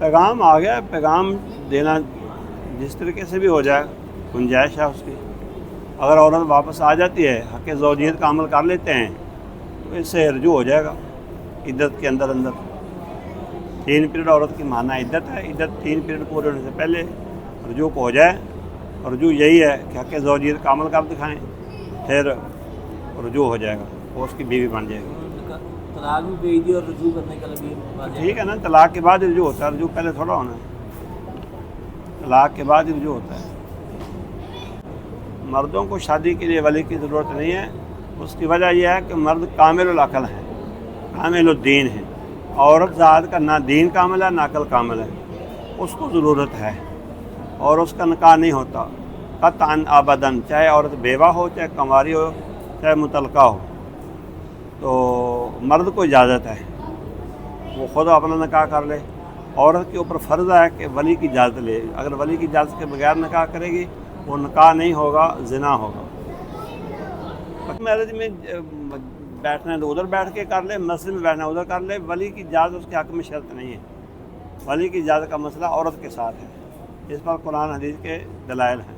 پیغام آ گیا، پیغام دینا جس طریقے سے بھی ہو جائے گنجائش ہے اس کی. اگر عورت واپس آ جاتی ہے، حق زوجیت کا عمل کر لیتے ہیں تو اس سے رجوع ہو جائے گا عدت کے اندر. 3 پیریڈ عورت کی مانا عدت ہے. عدت 3 پیریڈ پورے ہونے سے پہلے رجوع کو ہو جائے. رجوع یہی ہے کہ حق زوجیت کا عمل کر دکھائیں، پھر رجوع ہو جائے گا، وہ اس کی بیوی بن جائے گی. طلاق بھی بھیج دی اور رجوع کرنے کا بھی ٹھیک ہے نا، طلاق کے بعد رجوع ہوتا ہے، رجوع پہلے تھوڑا ہونا ہے. طلاق کے بعد رجوع ہوتا ہے. مردوں کو شادی کے لیے ولی کی ضرورت نہیں ہے. اس کی وجہ یہ ہے کہ مرد کامل العقل ہیں، کامل الدین ہیں. عورت ذات کا نہ دین کامل ہے نہ عقل کامل ہے، اس کو ضرورت ہے، اور اس کا نکاح نہیں ہوتا قطعاً ابداً، چاہے عورت بیوہ ہو، چاہے کنواری ہو، چاہے مطلقہ ہو. تو مرد کو اجازت ہے وہ خود اپنا نکاح کر لے. عورت کے اوپر فرض ہے کہ ولی کی اجازت لے. اگر ولی کی اجازت کے بغیر نکاح کرے گی وہ نکاح نہیں ہوگا، زنا ہوگا. میرج میں بیٹھنا ہے تو ادھر بیٹھ کے کر لے، مسجد میں بیٹھنا ادھر کر لے. ولی کی اجازت اس کے حق میں شرط نہیں ہے. ولی کی اجازت کا مسئلہ عورت کے ساتھ ہے. اس پر قرآن حدیث کے دلائل ہیں.